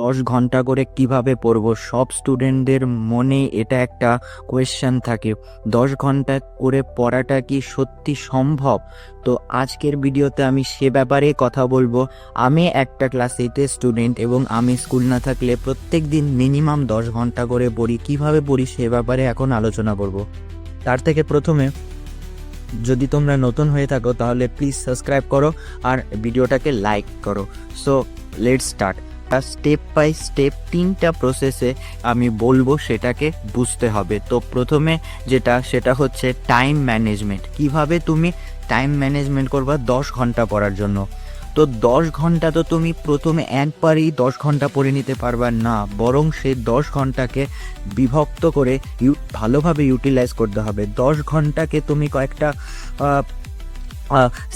10 ঘন্টা করে কিভাবে পড়বো? সব স্টুডেন্টদের মনে এটা একটা কোয়েশ্চেন থাকে, 10 ঘন্টা করে পড়াটা কি সত্যি সম্ভব? তো আজকের ভিডিওতে আমি সে ব্যাপারে কথা বলবো। আমি একটা ক্লাস 8-এর স্টুডেন্ট এবং আমি স্কুল না থাকলে প্রত্যেক দিন মিনিমাম 10 ঘন্টা করে পড়ি। কিভাবে পড়ি সে ব্যাপারে এখন আলোচনা করব। তার থেকে প্রথমে, যদি তোমরা নতুন হয়ে থাকো তাহলে প্লিজ সাবস্ক্রাইব করো আর ভিডিওটাকে লাইক করো। So let's start. Step by step 3টা প্রসেসে আমি বলবো, সেটাকে বুঝতে হবে। তো প্রথমে সেটা হচ্ছে টাইম ম্যানেজমেন্ট। কিভাবে তুমি টাইম ম্যানেজমেন্ট করবা 10 ঘন্টা পড়ার জন্য। তো 10 ঘন্টা তো তুমি প্রথমে একবারই 10 ঘন্টা পড়ে নিতে পারবা না, বরং সেই 10 ঘন্টাকে বিভক্ত করে ভালোভাবে ইউটিলাইজ করতে হবে। 10 ঘন্টাকে তুমি কয়েকটা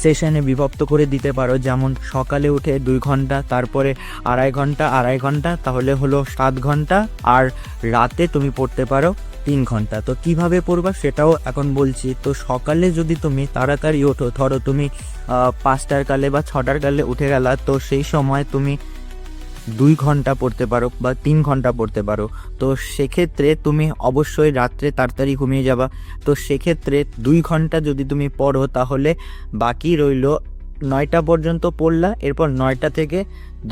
সেশনে বিভক্ত করে দিতে পারো। যেমন সকালে উঠে 2 ঘন্টা, তারপরে আড়াই ঘন্টা, তাহলে হলো 7 ঘন্টা, আর রাতে তুমি পড়তে পারো 3 ঘন্টা। তো কিভাবে পড়বা সেটাও এখন বলছি। তো সকালে যদি তুমি তাড়াতাড়ি ওঠো, ধরো তুমি 5টার কালে বা 6টার কালে উঠে গেলা, তো সেই সময় তুমি 2 ঘন্টা পড়তে পারো বা 3 ঘন্টা পড়তে পারো। তো সেক্ষেত্রে তুমি অবশ্যই রাত্রে তাড়াতাড়ি ঘুমিয়ে যাবা। তো সেক্ষেত্রে 2 ঘন্টা যদি তুমি পড়ো, তাহলে বাকি রইল 9টা পর্যন্ত পড়লা। এরপর 9টা থেকে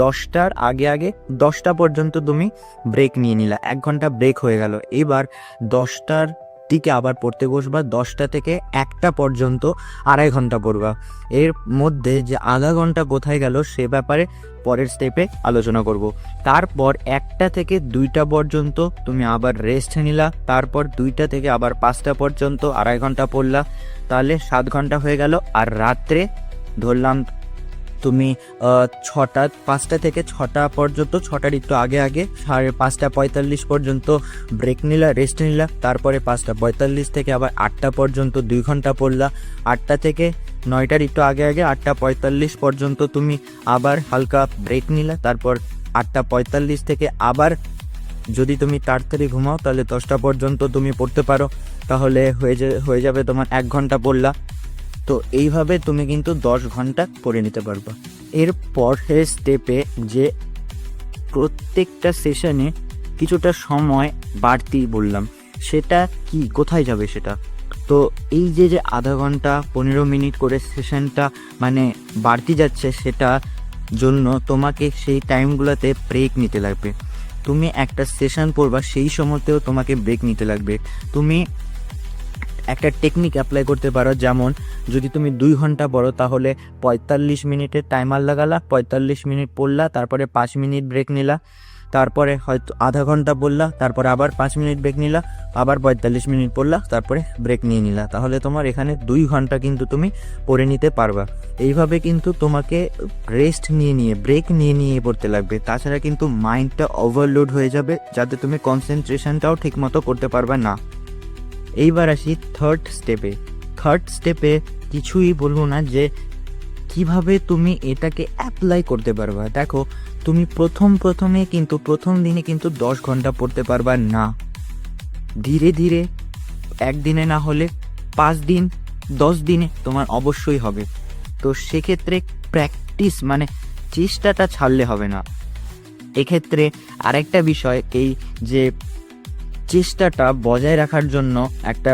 10টার আগে 10টা পর্যন্ত তুমি ব্রেক নিয়ে নিলা, 1 ঘন্টা ব্রেক হয়ে গেল। এবার 10টার দিকে আবার পড়তে বসবা, 10টা থেকে 1টা পর্যন্ত আড়াই ঘন্টা পড়বা। এর মধ্যে যে আধা ঘন্টা কোথায় গেল সে ব্যাপারে পরের স্টেপে আলোচনা করব। তারপর 1টা থেকে 2টা পর্যন্ত তুমি আবার রেস্ট নিলা, তারপর 2টা থেকে আবার 5টা পর্যন্ত আড়াই ঘন্টা পড়লা, তাহলে 7 ঘন্টা হয়ে গেল। আর রাত্রে ধরলাম তুমি 5টা থেকে 6টা পর্যন্ত, 6টার একটু আগে 5:45 পর্যন্ত ব্রেক নিলা, রেস্ট নিলা, তারপরে 5:45 থেকে আবার 8টা পর্যন্ত 2 ঘন্টা পড়লা। 8টা থেকে 9টার একটু আগে 8:45 পর্যন্ত তুমি আবার হালকা ব্রেক নিলা, তারপর 8:45 থেকে আবার যদি তুমি তাড়াতাড়ি ঘুমাও তাহলে 10টা পর্যন্ত তুমি পড়তে পারো, তাহলে হয়ে যাবে তোমার 1 ঘন্টা পড়লা। তো এইভাবে তুমি কিন্তু 10 ঘন্টা পড়ে নিতে পারবা। এর পরের স্টেপে যে প্রত্যেকটা সেশনে কিছুটা সময় বাড়তি বললাম, সেটা কি, কোথায় যাবে সেটা? তো এই যে আধা ঘন্টা 15 মিনিট করে সেশনটা মানে বাড়তি যাচ্ছে, সেটা জন্য তোমাকে সেই টাইমগুলোতে ব্রেক নিতে লাগবে। তুমি একটা সেশন পড়বা, সেই সময়তেও তোমাকে ব্রেক নিতে লাগবে। তুমি একটা টেকনিক অ্যাপ্লাই করতে পারো। যেমন যদি তুমি 2 ঘন্টা পড়ো, তাহলে 45 মিনিটের টাইমার লাগালা, 45 মিনিট পড়লা, তারপরে 5 মিনিট ব্রেক নিলা, তারপরে হয়তো আধা ঘন্টা পড়লা, তারপরে আবার 5 মিনিট ব্রেক নিলা, আবার 45 মিনিট পড়লা, তারপরে ব্রেক নিয়ে নিলা, তাহলে তোমার এখানে 2 ঘন্টা কিন্তু তুমি পড়ে নিতে পারবা। এইভাবে কিন্তু তোমাকে রেস্ট নিয়ে ব্রেক নিয়ে পড়তে লাগবে। তাছাড়া কিন্তু মাইন্ডটা ওভারলোড হয়ে যাবে, যাতে তুমি কনসেন্ট্রেশনটাও ঠিকমতো করতে পারবে না। এইবার আসি থার্ড স্টেপে কিছুই বলবো না যে কিভাবে তুমি এটাকে অ্যাপ্লাই করতে পারবা। দেখো, তুমি প্রথম দিনে কিন্তু 10 ঘন্টা পড়তে পারবা না। ধীরে ধীরে একদিনে না হলে 5 দিন 10 দিনে তোমার অবশ্যই হবে। তো সেক্ষেত্রে প্র্যাকটিস মানে চেষ্টাটা ছাড়লে হবে না। এক্ষেত্রে আরেকটা বিষয় এই যে চেষ্টাটা বজায় রাখার জন্য একটা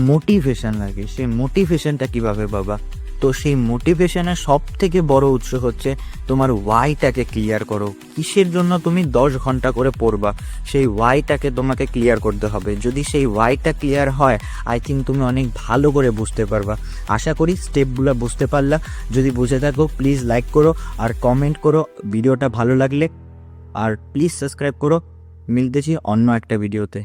মোটিভেশন লাগে। সেই মোটিভেশনটা কিভাবে পাবা? তো সেই মোটিভেশনের সব থেকে বড় উৎস হচ্ছে তোমার ওয়াইটাকে ক্লিয়ার করো। কিসের জন্য তুমি 10 ঘন্টা করে পড়বা, সেই ওয়াইটাকে তোমাকে ক্লিয়ার করতে হবে। যদি সেই ওয়াইটা ক্লিয়ার হয়, আই থিঙ্ক তুমি অনেক ভালো করে বুঝতে পারবা। আশা করি স্টেপগুলো বুঝতে পারলা। যদি বুঝে থাকো প্লিজ লাইক করো আর কমেন্ট করো ভিডিওটা ভালো লাগলে, আর প্লিজ সাবস্ক্রাইব করো। মিলতেছি অন্য একটা ভিডিওতে।